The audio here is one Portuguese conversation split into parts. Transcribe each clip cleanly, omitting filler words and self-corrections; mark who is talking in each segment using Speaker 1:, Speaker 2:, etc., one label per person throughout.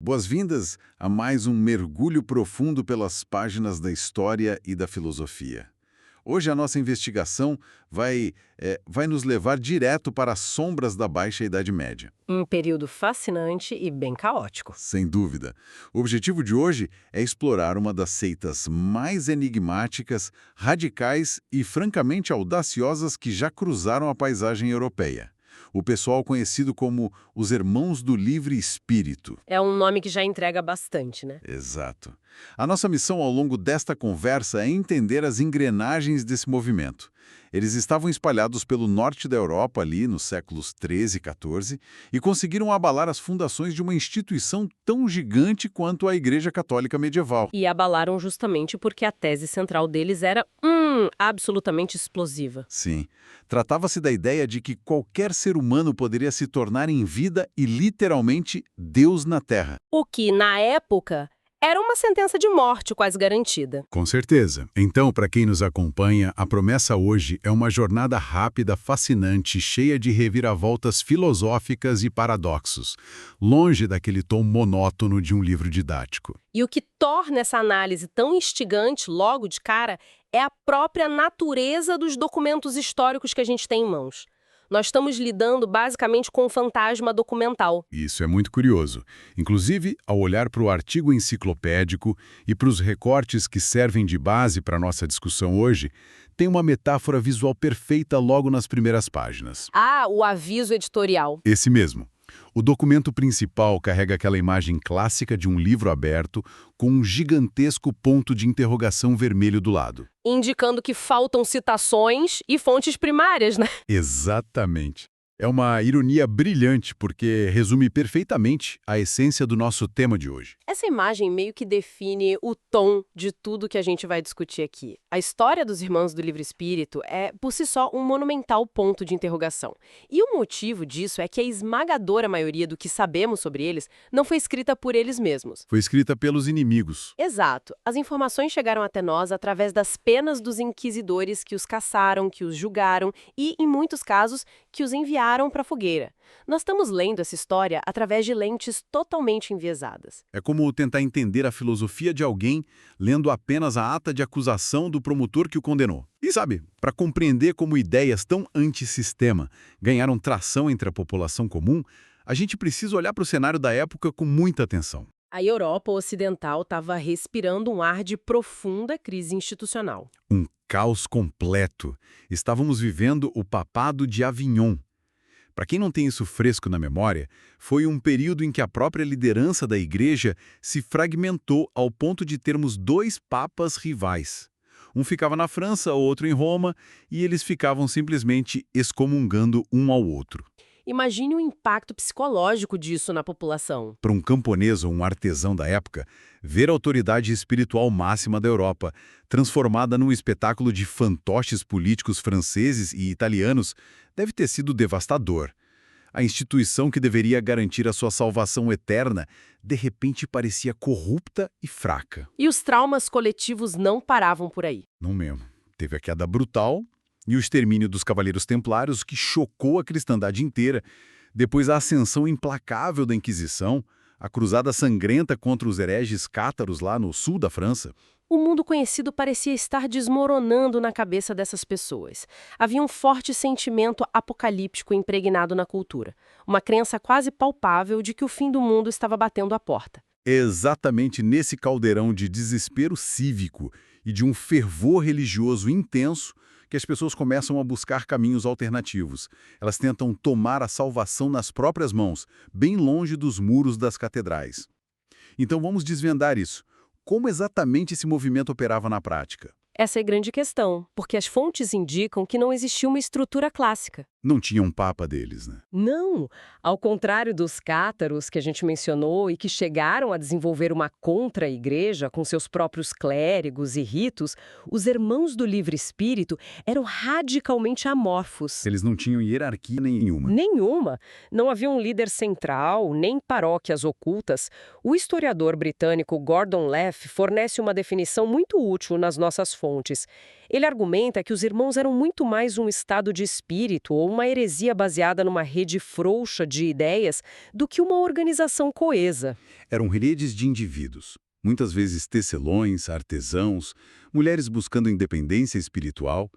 Speaker 1: Boas-vindas a mais um mergulho profundo pelas páginas da história e da filosofia. Hoje a nossa investigação vai nos levar direto para as sombras da Baixa Idade Média.
Speaker 2: Um período fascinante e bem caótico.
Speaker 1: Sem dúvida. O objetivo de hoje é explorar uma das seitas mais enigmáticas, radicais e francamente audaciosas que já cruzaram a paisagem europeia. O pessoal conhecido como os Irmãos do Livre Espírito.
Speaker 2: É um nome que já entrega bastante, né?
Speaker 1: Exato. A nossa missão ao longo desta conversa é entender as engrenagens desse movimento. Eles estavam espalhados pelo norte da Europa ali nos séculos 13 e 14 e conseguiram abalar as fundações de uma instituição tão gigante quanto a Igreja Católica Medieval.
Speaker 2: E abalaram justamente porque a tese central deles era absolutamente explosiva.
Speaker 1: Sim. Tratava-se da ideia de que qualquer ser humano poderia se tornar em vida e literalmente Deus na Terra.
Speaker 2: O que, na época, era uma sentença de morte quase garantida.
Speaker 3: Com certeza. Então, para quem nos acompanha, a promessa hoje é uma jornada rápida, fascinante, cheia de reviravoltas filosóficas e paradoxos, longe daquele tom monótono de um livro didático.
Speaker 2: E o que torna essa análise tão instigante logo de cara é a própria natureza dos documentos históricos que a gente tem em mãos. Nós estamos lidando basicamente com um fantasma documental.
Speaker 3: Isso é muito curioso. Inclusive, ao olhar para o artigo enciclopédico e para os recortes que servem de base para a nossa discussão hoje, tem uma metáfora visual perfeita logo nas primeiras páginas.
Speaker 2: Ah, o aviso editorial.
Speaker 3: Esse mesmo. O documento principal carrega aquela imagem clássica de um livro aberto com um gigantesco ponto de interrogação vermelho do lado.
Speaker 2: Indicando que faltam citações e fontes primárias, né?
Speaker 3: Exatamente. É uma ironia brilhante porque resume perfeitamente a essência do nosso tema de hoje.
Speaker 2: Essa imagem meio que define o tom de tudo que a gente vai discutir aqui. A história dos Irmãos do Livre Espírito é, por si só, um monumental ponto de interrogação. E o motivo disso é que a esmagadora maioria do que sabemos sobre eles não foi escrita por eles mesmos.
Speaker 3: Foi escrita pelos inimigos.
Speaker 2: Exato. As informações chegaram até nós através das penas dos inquisidores que os caçaram, que os julgaram e, em muitos casos, que os enviaram para a fogueira. Nós estamos lendo essa história através de lentes totalmente enviesadas.
Speaker 3: É como tentar entender a filosofia de alguém lendo apenas a ata de acusação do promotor que o condenou. E sabe, para compreender como ideias tão antissistema ganharam tração entre a população comum, a gente precisa olhar para o cenário da época com muita atenção.
Speaker 2: A Europa Ocidental estava respirando um ar de profunda crise institucional.
Speaker 3: Um caos completo. Estávamos vivendo o Papado de Avignon. Para quem não tem isso fresco na memória, foi um período em que a própria liderança da Igreja se fragmentou ao ponto de termos dois papas rivais. Um ficava na França, o outro em Roma, e eles ficavam simplesmente excomungando um ao outro.
Speaker 2: Imagine o impacto psicológico disso na população.
Speaker 3: Para um camponês ou um artesão da época, ver a autoridade espiritual máxima da Europa transformada num espetáculo de fantoches políticos franceses e italianos deve ter sido devastador. A instituição que deveria garantir a sua salvação eterna, de repente parecia corrupta e fraca.
Speaker 2: E os traumas coletivos não paravam por aí.
Speaker 3: Não mesmo. Teve a queda brutal e o extermínio dos Cavaleiros Templários, que chocou a cristandade inteira. Depois a ascensão implacável da Inquisição, a cruzada sangrenta contra os hereges cátaros lá no sul da França.
Speaker 2: O mundo conhecido parecia estar desmoronando na cabeça dessas pessoas. Havia um forte sentimento apocalíptico impregnado na cultura. Uma crença quase palpável de que o fim do mundo estava batendo à porta.
Speaker 3: Exatamente nesse caldeirão de desespero cívico e de um fervor religioso intenso que as pessoas começam a buscar caminhos alternativos. Elas tentam tomar a salvação nas próprias mãos, bem longe dos muros das catedrais. Então vamos desvendar isso. Como exatamente esse movimento operava na prática?
Speaker 2: Essa é a grande questão, porque as fontes indicam que não existia uma estrutura clássica.
Speaker 3: Não tinha um papa deles, né?
Speaker 2: Não! Ao contrário dos cátaros que a gente mencionou e que chegaram a desenvolver uma contra-igreja com seus próprios clérigos e ritos, os Irmãos do Livre Espírito eram radicalmente amorfos.
Speaker 3: Eles não tinham hierarquia nenhuma.
Speaker 2: Nenhuma. Não havia um líder central, nem paróquias ocultas. O historiador britânico Gordon Leff fornece uma definição muito útil nas nossas fontes. fontes. Ele argumenta que os irmãos eram muito mais um estado de espírito ou uma heresia baseada numa rede frouxa de ideias do que uma organização coesa.
Speaker 3: Eram redes de indivíduos, muitas vezes tecelões, artesãos, mulheres buscando independência espiritual,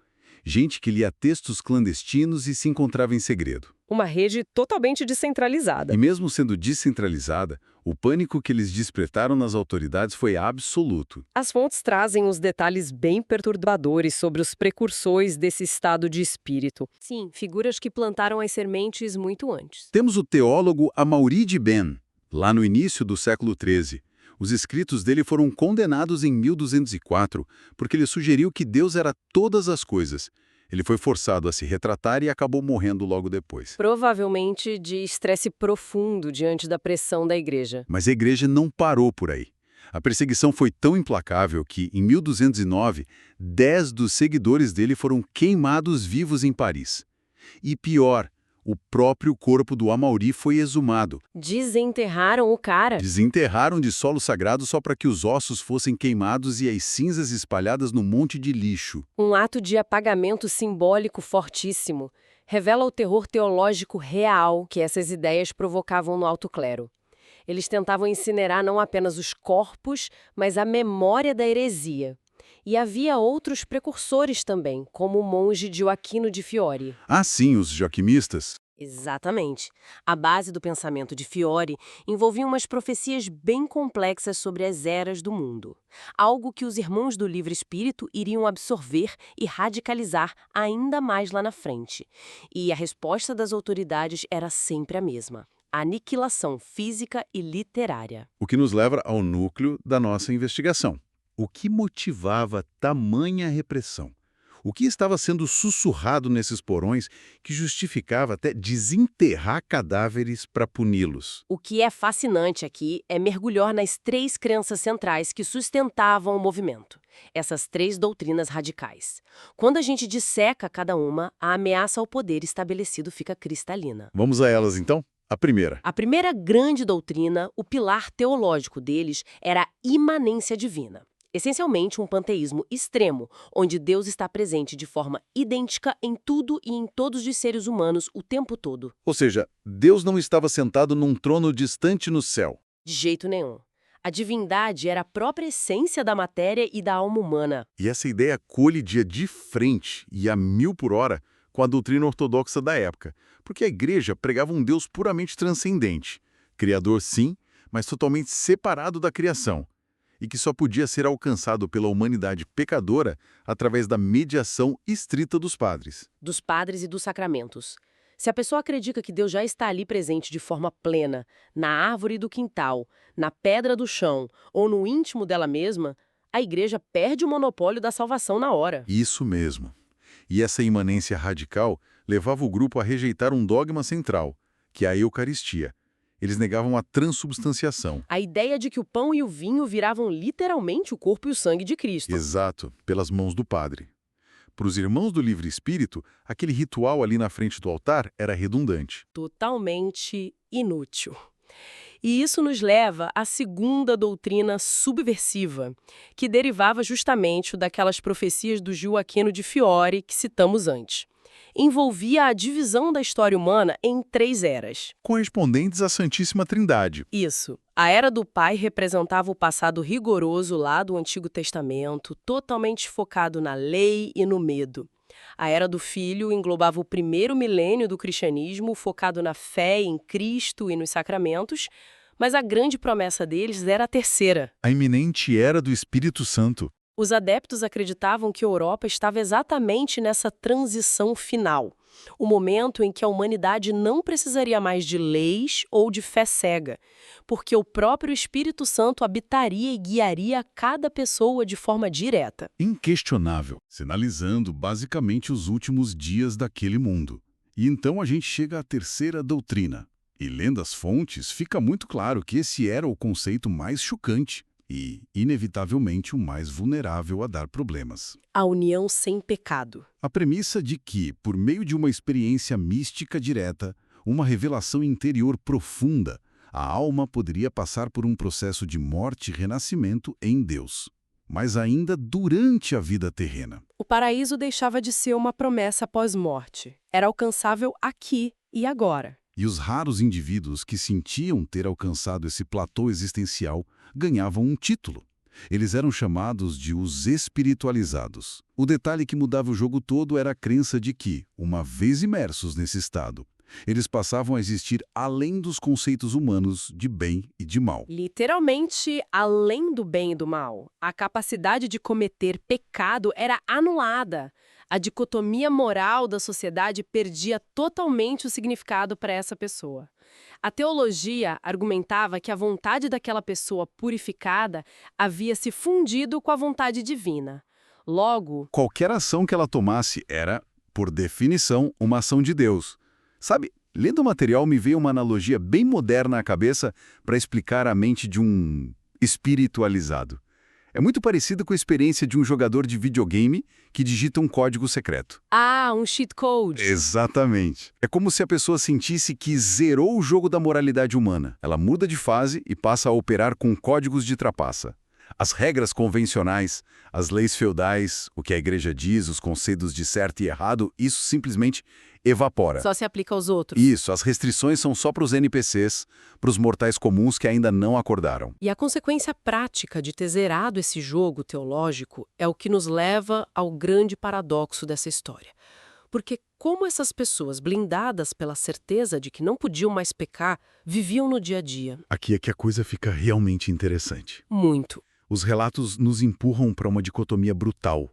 Speaker 3: gente que lia textos clandestinos e se encontrava em segredo.
Speaker 2: Uma rede totalmente descentralizada.
Speaker 3: E mesmo sendo descentralizada, o pânico que eles despertaram nas autoridades foi absoluto.
Speaker 2: As fontes trazem uns detalhes bem perturbadores sobre os precursores desse estado de espírito. Sim, figuras que plantaram as sementes muito antes.
Speaker 3: Temos o teólogo Amaury de Ben, lá no início do século XIII. Os escritos dele foram condenados em 1204, porque ele sugeriu que Deus era todas as coisas. Ele foi forçado a se retratar e acabou morrendo logo depois.
Speaker 2: Provavelmente de estresse profundo diante da pressão da igreja.
Speaker 3: Mas a igreja não parou por aí. A perseguição foi tão implacável que, em 1209, 10 dos seguidores dele foram queimados vivos em Paris. E pior, o próprio corpo do Amaury foi exumado.
Speaker 2: Desenterraram o cara.
Speaker 3: Desenterraram de solo sagrado só para que os ossos fossem queimados e as cinzas espalhadas no monte de lixo.
Speaker 2: Um ato de apagamento simbólico fortíssimo. Revela o terror teológico real que essas ideias provocavam no alto clero. Eles tentavam incinerar não apenas os corpos, mas a memória da heresia. E havia outros precursores também, como o monge Gioacchino de Fiore.
Speaker 3: Ah, sim, os joaquimistas.
Speaker 2: Exatamente. A base do pensamento de Fiore envolvia umas profecias bem complexas sobre as eras do mundo. Algo que os irmãos do Livre Espírito iriam absorver e radicalizar ainda mais lá na frente. E a resposta das autoridades era sempre a mesma: aniquilação física e literária.
Speaker 3: O que nos leva ao núcleo da nossa investigação. O que motivava tamanha repressão? O que estava sendo sussurrado nesses porões que justificava até desenterrar cadáveres para puni-los?
Speaker 2: O que é fascinante aqui é mergulhar nas 3 crenças centrais que sustentavam o movimento. Essas 3 doutrinas radicais. Quando a gente disseca cada uma, a ameaça ao poder estabelecido fica cristalina.
Speaker 3: Vamos a elas, então? A primeira.
Speaker 2: A primeira grande doutrina, o pilar teológico deles, era a imanência divina. Essencialmente um panteísmo extremo, onde Deus está presente de forma idêntica em tudo e em todos os seres humanos o tempo todo.
Speaker 3: Ou seja, Deus não estava sentado num trono distante no céu.
Speaker 2: De jeito nenhum. A divindade era a própria essência da matéria e da alma humana.
Speaker 3: E essa ideia colidia de frente e a 1000 por hora com a doutrina ortodoxa da época, porque a igreja pregava um Deus puramente transcendente, criador sim, mas totalmente separado da criação, e que só podia ser alcançado pela humanidade pecadora através da mediação estrita dos padres.
Speaker 2: Dos padres e dos sacramentos. Se a pessoa acredita que Deus já está ali presente de forma plena, na árvore do quintal, na pedra do chão ou no íntimo dela mesma, a igreja perde o monopólio da salvação na hora.
Speaker 3: Isso mesmo. E essa imanência radical levava o grupo a rejeitar um dogma central, que é a Eucaristia. Eles negavam a transubstanciação.
Speaker 2: A ideia de que o pão e o vinho viravam literalmente o corpo e o sangue de Cristo.
Speaker 3: Exato, pelas mãos do padre. Para os irmãos do Livre Espírito, aquele ritual ali na frente do altar era redundante.
Speaker 2: Totalmente inútil. E isso nos leva à segunda doutrina subversiva, que derivava justamente daquelas profecias do Gioacchino de Fiore que citamos antes. Envolvia a divisão da história humana em 3 eras.
Speaker 3: Correspondentes à Santíssima Trindade.
Speaker 2: Isso. A Era do Pai representava o passado rigoroso lá do Antigo Testamento, totalmente focado na lei e no medo. A Era do Filho englobava o primeiro milênio do cristianismo, focado na fé em Cristo e nos sacramentos, mas a grande promessa deles era a terceira.
Speaker 3: A iminente Era do Espírito Santo.
Speaker 2: Os adeptos acreditavam que a Europa estava exatamente nessa transição final, o momento em que a humanidade não precisaria mais de leis ou de fé cega, porque o próprio Espírito Santo habitaria e guiaria cada pessoa de forma direta.
Speaker 3: Inquestionável, sinalizando basicamente os últimos dias daquele mundo. E então a gente chega à terceira doutrina. E lendo as fontes, fica muito claro que esse era o conceito mais chocante e, inevitavelmente, o mais vulnerável a dar problemas.
Speaker 2: A união sem pecado.
Speaker 3: A premissa de que, por meio de uma experiência mística direta, uma revelação interior profunda, a alma poderia passar por um processo de morte e renascimento em Deus.
Speaker 1: mas ainda durante a vida terrena.
Speaker 2: O paraíso deixava de ser uma promessa pós-morte. Era alcançável aqui e agora.
Speaker 1: E os raros indivíduos que sentiam ter alcançado esse platô existencial ganhavam um título. Eles eram chamados de os espiritualizados. O detalhe que mudava o jogo todo era a crença de que, uma vez imersos nesse estado, eles passavam a existir além dos conceitos humanos de bem e de mal.
Speaker 2: Literalmente, além do bem e do mal, a capacidade de cometer pecado era anulada. A dicotomia moral da sociedade perdia totalmente o significado para essa pessoa. A teologia argumentava que a vontade daquela pessoa purificada havia se fundido com a vontade divina. Logo,
Speaker 1: Qualquer ação que ela tomasse era, por definição, uma ação de Deus. Sabe, lendo o material me veio uma analogia bem moderna à cabeça para explicar a mente de um espiritualizado. É muito parecido com a experiência de um jogador de videogame que digita um código secreto.
Speaker 2: um cheat code.
Speaker 1: Exatamente. É como se a pessoa sentisse que zerou o jogo da moralidade humana. Ela muda de fase e passa a operar com códigos de trapaça. As regras convencionais, as leis feudais, o que a igreja diz, os conceitos de certo e errado, isso simplesmente evapora.
Speaker 2: Só se aplica aos outros.
Speaker 1: Isso, as restrições são só para os NPCs, para os mortais comuns que ainda não acordaram.
Speaker 2: E a consequência prática de ter zerado esse jogo teológico é o que nos leva ao grande paradoxo dessa história. Porque como essas pessoas, blindadas pela certeza de que não podiam mais pecar, viviam no dia a dia?
Speaker 1: Aqui é que a coisa fica realmente interessante.
Speaker 2: Muito.
Speaker 1: Os relatos nos empurram para uma dicotomia brutal.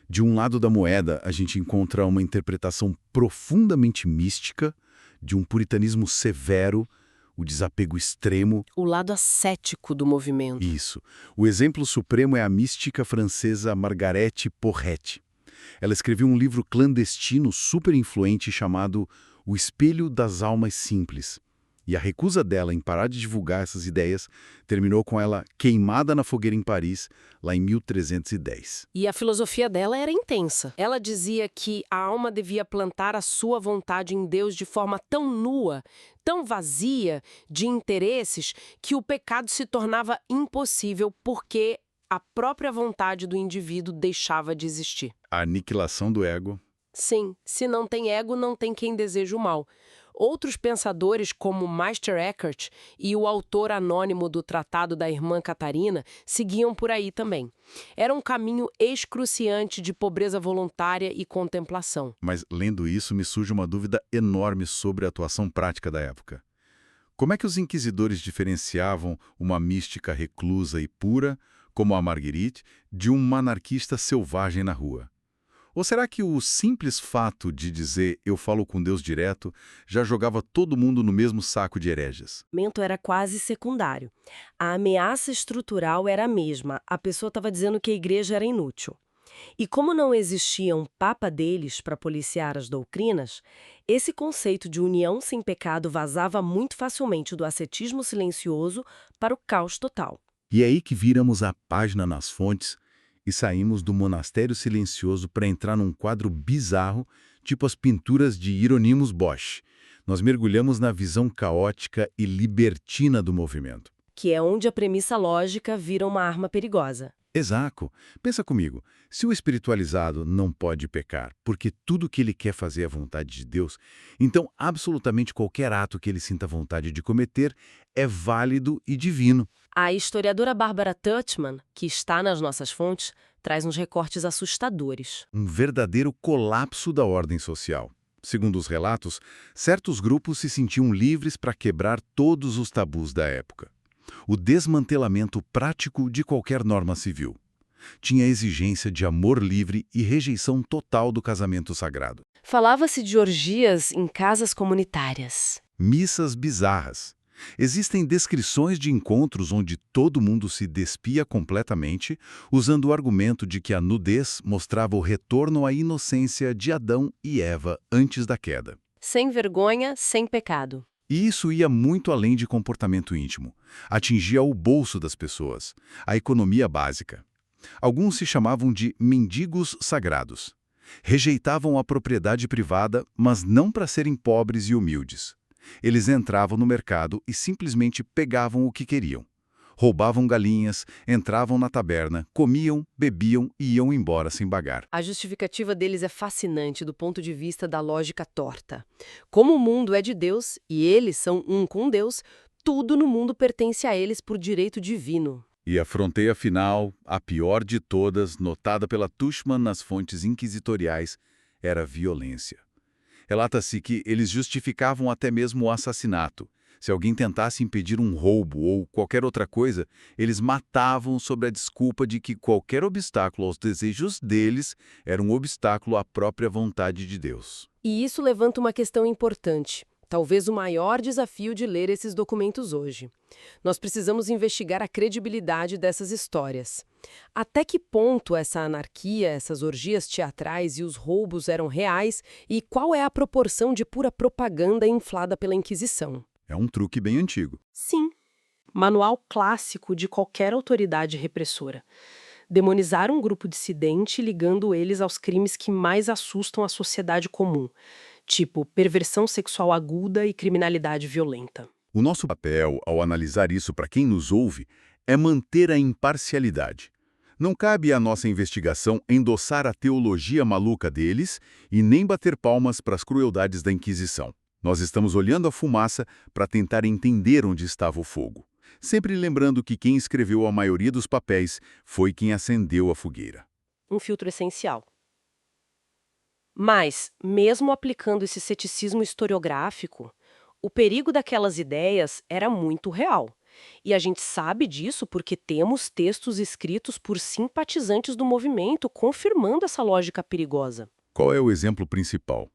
Speaker 1: De um lado da moeda, a gente encontra uma interpretação profundamente mística, de um puritanismo severo, o desapego extremo.
Speaker 2: O lado ascético do movimento.
Speaker 1: Isso. O exemplo supremo é a mística francesa Margaret Porret. Ela escreveu um livro clandestino super influente chamado O Espelho das Almas Simples. E a recusa dela em parar de divulgar essas ideias terminou com ela queimada na fogueira em Paris, lá em 1310.
Speaker 2: E a filosofia dela era intensa. Ela dizia que a alma devia plantar a sua vontade em Deus de forma tão nua, tão vazia de interesses, que o pecado se tornava impossível porque a própria vontade do indivíduo deixava de existir.
Speaker 1: A aniquilação do ego.
Speaker 2: Sim, se não tem ego, não tem quem deseja o mal. Outros pensadores, como Meister Eckhart e o autor anônimo do Tratado da Irmã Catarina, seguiam por aí também. Era um caminho excruciante de pobreza voluntária e contemplação.
Speaker 1: Mas, lendo isso, me surge uma dúvida enorme sobre a atuação prática da época. Como é que os inquisidores diferenciavam uma mística reclusa e pura, como a Marguerite, de um anarquista selvagem na rua? Ou será que o simples fato de dizer "eu falo com Deus direto" já jogava todo mundo no mesmo saco de hereges?
Speaker 4: O argumento era quase secundário. A ameaça estrutural era a mesma. A pessoa estava dizendo que a igreja era inútil. E como não existia um papa deles para policiar as doutrinas, esse conceito de união sem pecado vazava muito facilmente do ascetismo silencioso para o caos total.
Speaker 1: E é aí que viramos a página nas fontes e saímos do monastério silencioso para entrar num quadro bizarro, tipo as pinturas de Hieronymus Bosch. Nós mergulhamos na visão caótica e libertina do movimento.
Speaker 4: Que é onde a premissa lógica vira uma arma perigosa.
Speaker 1: Exato. Pensa comigo, se o espiritualizado não pode pecar porque tudo que ele quer fazer é a vontade de Deus, então absolutamente qualquer ato que ele sinta vontade de cometer é válido e divino.
Speaker 4: A historiadora Barbara Tuchman, que está nas nossas fontes, traz uns recortes assustadores.
Speaker 1: Um verdadeiro colapso da ordem social. Segundo os relatos, certos grupos se sentiam livres para quebrar todos os tabus da época. O desmantelamento prático de qualquer norma civil. Tinha exigência de amor livre e rejeição total do casamento sagrado.
Speaker 4: Falava-se de orgias em casas comunitárias.
Speaker 1: Missas bizarras. Existem descrições de encontros onde todo mundo se despia completamente, usando o argumento de que a nudez mostrava o retorno à inocência de Adão e Eva antes da queda.
Speaker 4: Sem vergonha, sem pecado.
Speaker 1: E isso ia muito além de comportamento íntimo. Atingia o bolso das pessoas, a economia básica. Alguns se chamavam de mendigos sagrados. Rejeitavam a propriedade privada, mas não para serem pobres e humildes. Eles entravam no mercado e simplesmente pegavam o que queriam.
Speaker 3: roubavam galinhas, entravam na taberna, comiam, bebiam e iam embora sem pagar.
Speaker 2: A justificativa deles é fascinante do ponto de vista da lógica torta. Como o mundo é de Deus e eles são um com Deus, tudo no mundo pertence a eles por direito divino.
Speaker 3: E a fronteira final, a pior de todas, notada pela Tushman nas fontes inquisitoriais, era a violência. Relata-se que eles justificavam até mesmo o assassinato. Se alguém tentasse impedir um roubo ou qualquer outra coisa, eles matavam sob a desculpa de que qualquer obstáculo aos desejos deles era um obstáculo à própria vontade de Deus.
Speaker 2: E isso levanta uma questão importante. Talvez o maior desafio de ler esses documentos hoje. Nós precisamos investigar a credibilidade dessas histórias. Até que ponto essa anarquia, essas orgias teatrais e os roubos eram reais e qual é a proporção de pura propaganda inflada pela Inquisição?
Speaker 3: É um truque bem antigo.
Speaker 5: Sim, manual clássico de qualquer autoridade repressora. Demonizar um grupo dissidente ligando eles aos crimes que mais assustam a sociedade comum, tipo perversão sexual aguda e criminalidade violenta.
Speaker 3: O nosso papel, ao analisar isso para quem nos ouve, é manter a imparcialidade. Não cabe à nossa investigação endossar a teologia maluca deles e nem bater palmas para as crueldades da Inquisição. Nós estamos olhando a fumaça para tentar entender onde estava o fogo. Sempre lembrando que quem escreveu a maioria dos papéis foi quem acendeu a fogueira.
Speaker 5: Um filtro essencial. Mas, mesmo aplicando esse ceticismo historiográfico, o perigo daquelas ideias era muito real. E a gente sabe disso porque temos textos escritos por simpatizantes do movimento confirmando essa lógica perigosa.
Speaker 3: Qual é o exemplo principal?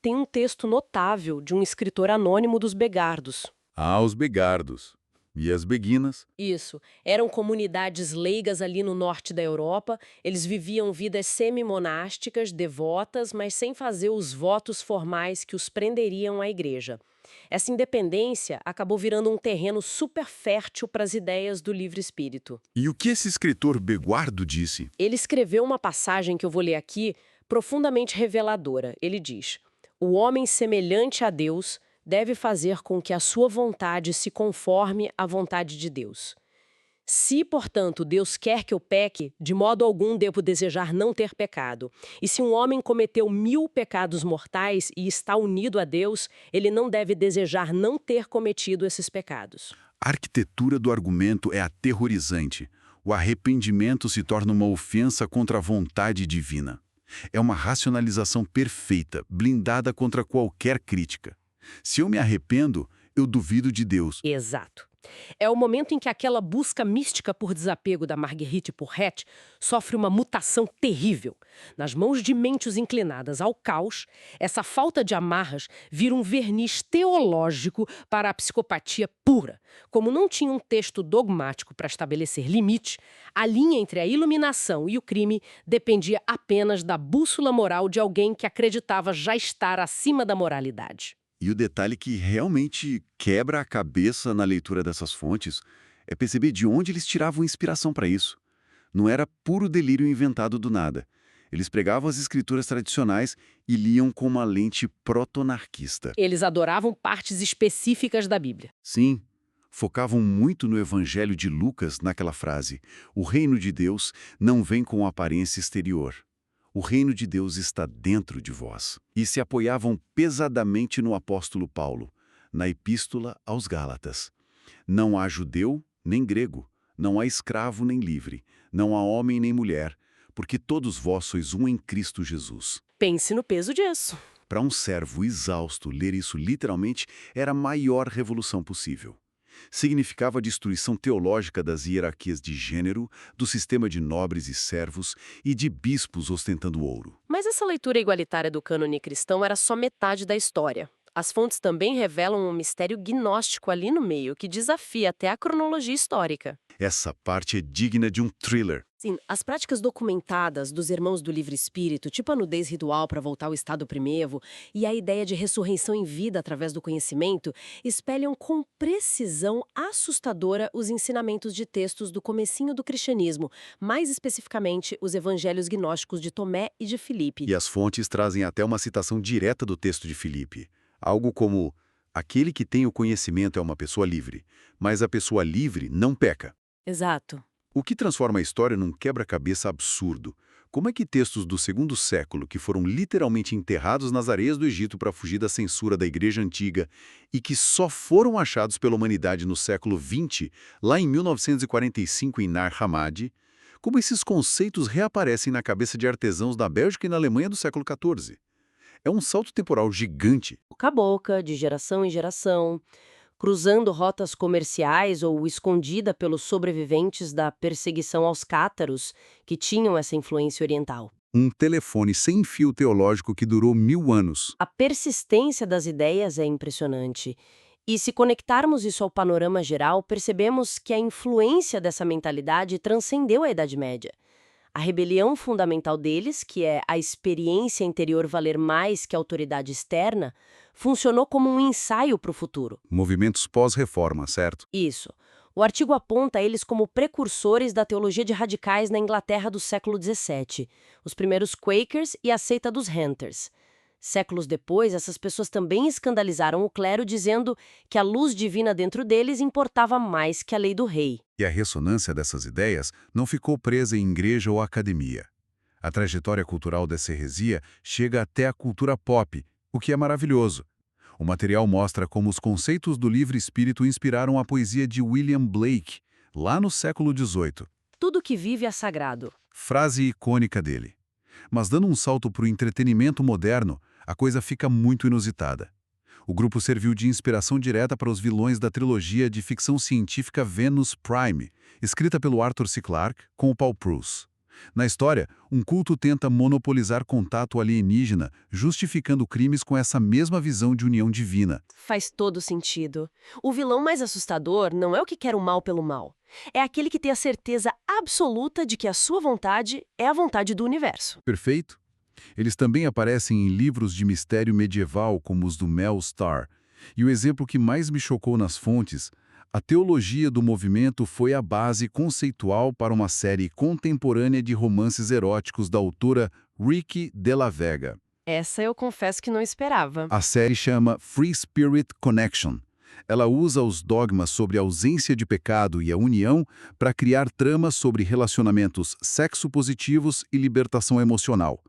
Speaker 5: Tem um texto notável de um escritor anônimo dos Begardos.
Speaker 3: Ah, os begardos. E as beguinas?
Speaker 5: Isso. Eram comunidades leigas ali no norte da Europa. Eles viviam vidas semi-monásticas, devotas, mas sem fazer os votos formais que os prenderiam à igreja. Essa independência acabou virando um terreno super fértil para as ideias do livre espírito.
Speaker 3: E o que esse escritor beguardo disse?
Speaker 5: Ele escreveu uma passagem que eu vou ler aqui, profundamente reveladora. Ele diz: "O homem semelhante a Deus deve fazer com que a sua vontade se conforme à vontade de Deus. Se, portanto, Deus quer que eu peque, de modo algum devo desejar não ter pecado. E se um homem cometeu 1000 pecados mortais e está unido a Deus, ele não deve desejar não ter cometido esses pecados."
Speaker 3: A arquitetura do argumento é aterrorizante. O arrependimento se torna uma ofensa contra a vontade divina. É uma racionalização perfeita, blindada contra qualquer crítica. Se eu me arrependo, eu duvido de Deus.
Speaker 5: Exato. É o momento em que aquela busca mística por desapego da Marguerite Porret sofre uma mutação terrível. Nas mãos de mentes inclinadas ao caos, essa falta de amarras vira um verniz teológico para a psicopatia pura. Como não tinha um texto dogmático para estabelecer limite, a linha entre a iluminação e o crime dependia apenas da bússola moral de alguém que acreditava já estar acima da moralidade.
Speaker 3: E o detalhe que realmente quebra a cabeça na leitura dessas fontes é perceber de onde eles tiravam inspiração para isso. Não era puro delírio inventado do nada. Eles pregavam as escrituras tradicionais e liam com uma lente proto-anarquista.
Speaker 5: Eles adoravam partes específicas da Bíblia.
Speaker 3: Sim, focavam muito no Evangelho de Lucas naquela frase: "O reino de Deus não vem com aparência exterior. O reino de Deus está dentro de vós." E se apoiavam pesadamente no apóstolo Paulo, na epístola aos Gálatas. "Não há judeu nem grego, não há escravo nem livre, não há homem nem mulher, porque todos vós sois um em Cristo Jesus."
Speaker 5: Pense no peso disso.
Speaker 3: Para um servo exausto, ler isso literalmente era a maior revolução possível. Significava a destruição teológica das hierarquias de gênero, do sistema de nobres e servos e de bispos ostentando ouro.
Speaker 5: Mas essa leitura igualitária do cânone cristão era só metade da história. As fontes também revelam um mistério gnóstico ali no meio, que desafia até a cronologia histórica.
Speaker 3: Essa parte é digna de um thriller.
Speaker 5: Sim, as práticas documentadas dos irmãos do livre espírito, tipo a nudez ritual para voltar ao estado primevo e a ideia de ressurreição em vida através do conhecimento, espelham com precisão assustadora os ensinamentos de textos do comecinho do cristianismo, mais especificamente os evangelhos gnósticos de Tomé e de Filipe.
Speaker 3: E as fontes trazem até uma citação direta do texto de Filipe. Algo como: Aquele que tem o conhecimento é uma pessoa livre, mas a pessoa livre não peca.
Speaker 4: Exato.
Speaker 3: O que transforma a história num quebra-cabeça absurdo. Como é que textos do segundo século, que foram literalmente enterrados nas areias do Egito para fugir da censura da Igreja Antiga e que só foram achados pela humanidade no século XX, lá em 1945 em Nag Hammadi, como esses conceitos reaparecem na cabeça de artesãos da Bélgica e na Alemanha do século XIV? É um salto temporal gigante.
Speaker 4: Boca a boca, de geração em geração, cruzando rotas comerciais ou escondida pelos sobreviventes da perseguição aos cátaros, que tinham essa influência oriental.
Speaker 3: Um telefone sem fio teológico que durou 1000 anos.
Speaker 4: A persistência das ideias é impressionante. E se conectarmos isso ao panorama geral, percebemos que a influência dessa mentalidade transcendeu a Idade Média. A rebelião fundamental deles, que é a experiência interior valer mais que a autoridade externa, funcionou como um ensaio para o futuro.
Speaker 3: Movimentos pós-reforma, certo?
Speaker 4: Isso. O artigo aponta eles como precursores da teologia de radicais na Inglaterra do século XVII, os primeiros Quakers e a seita dos Hunters. Séculos depois, essas pessoas também escandalizaram o clero dizendo que a luz divina dentro deles importava mais que a lei do rei.
Speaker 3: E a ressonância dessas ideias não ficou presa em igreja ou academia. A trajetória cultural dessa heresia chega até a cultura pop, o que é maravilhoso. O material mostra como os conceitos do livre espírito inspiraram a poesia de William Blake, lá no século XVIII.
Speaker 4: Tudo que vive é sagrado.
Speaker 3: Frase icônica dele. Mas dando um salto para o entretenimento moderno, a coisa fica muito inusitada. O grupo serviu de inspiração direta para os vilões da trilogia de ficção científica Venus Prime, escrita pelo Arthur C. Clarke com o Paul Preuss. Na história, um culto tenta monopolizar contato alienígena, justificando crimes com essa mesma visão de união divina.
Speaker 2: Faz todo sentido. O vilão mais assustador não é o que quer o mal pelo mal. É aquele que tem a certeza absoluta de que a sua vontade é a vontade do universo.
Speaker 3: Perfeito? Eles também aparecem em livros de mistério medieval como os do Mel Starr. E o exemplo que mais me chocou nas fontes, a teologia do movimento foi a base conceitual para uma série contemporânea de romances eróticos da autora Ricky de la Vega.
Speaker 2: Essa eu confesso que não esperava.
Speaker 3: A série chama Free Spirit Connection. Ela usa os dogmas sobre a ausência de pecado e a união para criar tramas sobre relacionamentos sexo-positivos e libertação emocional.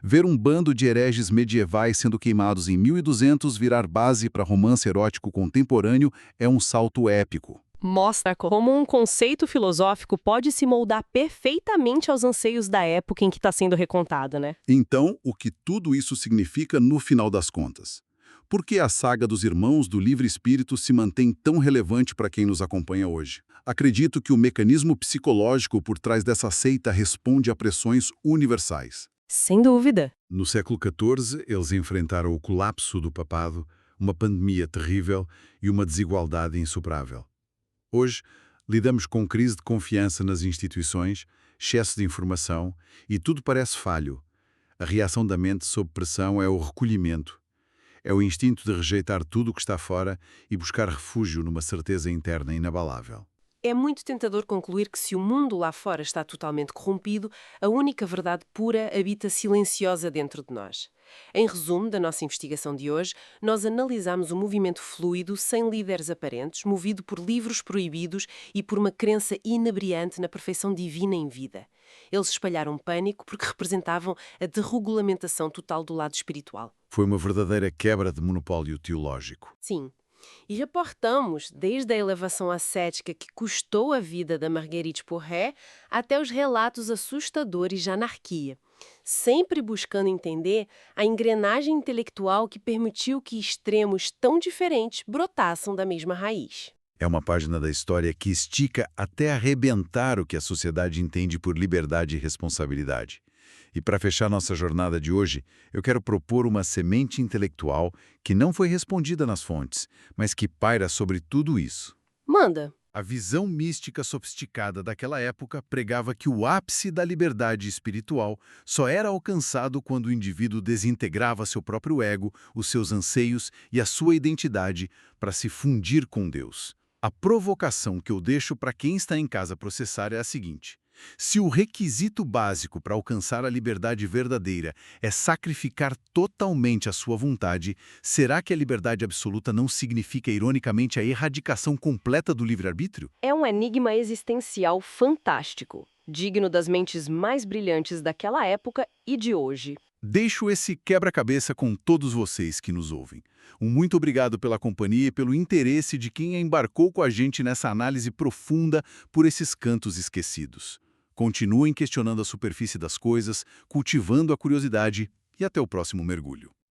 Speaker 3: Ver um bando de hereges medievais sendo queimados em 1200 virar base para romance erótico contemporâneo é um salto épico.
Speaker 2: Mostra como um conceito filosófico pode se moldar perfeitamente aos anseios da época em que está sendo recontado, né?
Speaker 3: Então, o que tudo isso significa no final das contas? Por que a saga dos Irmãos do Livre Espírito se mantém tão relevante para quem nos acompanha hoje? Acredito que o mecanismo psicológico por trás dessa seita responde a pressões universais.
Speaker 2: Sem dúvida.
Speaker 3: No século XIV, eles enfrentaram o colapso do papado, uma pandemia terrível e uma desigualdade insuperável. Hoje, lidamos com crise de confiança nas instituições, excesso de informação e tudo parece falho. A reação da mente sob pressão é o recolhimento. É o instinto de rejeitar tudo o que está fora e buscar refúgio numa certeza interna inabalável.
Speaker 2: É muito tentador concluir que se o mundo lá fora está totalmente corrompido, a única verdade pura habita silenciosa dentro de nós. Em resumo da nossa investigação de hoje, nós analisamos um movimento fluido, sem líderes aparentes, movido por livros proibidos e por uma crença inebriante na perfeição divina em vida. Eles espalharam pânico porque representavam a desregulamentação total do lado espiritual.
Speaker 3: Foi uma verdadeira quebra de monopólio teológico.
Speaker 2: Sim. E reportamos desde a elevação ascética que custou a vida da Marguerite Porret até os relatos assustadores de anarquia, sempre buscando entender a engrenagem intelectual que permitiu que extremos tão diferentes brotassem da mesma raiz.
Speaker 3: É uma página da história que estica até arrebentar o que a sociedade entende por liberdade e responsabilidade. E para fechar nossa jornada de hoje, eu quero propor uma semente intelectual que não foi respondida nas fontes, mas que paira sobre tudo isso.
Speaker 2: Manda!
Speaker 3: A visão mística sofisticada daquela época pregava que o ápice da liberdade espiritual só era alcançado quando o indivíduo desintegrava seu próprio ego, os seus anseios e a sua identidade para se fundir com Deus. A provocação que eu deixo para quem está em casa processar é a seguinte: Se o requisito básico para alcançar a liberdade verdadeira é sacrificar totalmente a sua vontade, será que a liberdade absoluta não significa, ironicamente, a erradicação completa do livre-arbítrio?
Speaker 2: É um enigma existencial fantástico, digno das mentes mais brilhantes daquela época e de hoje.
Speaker 3: Deixo esse quebra-cabeça com todos vocês que nos ouvem. Um muito obrigado pela companhia e pelo interesse de quem embarcou com a gente nessa análise profunda por esses cantos esquecidos. Continuem questionando a superfície das coisas, cultivando a curiosidade e até o próximo mergulho.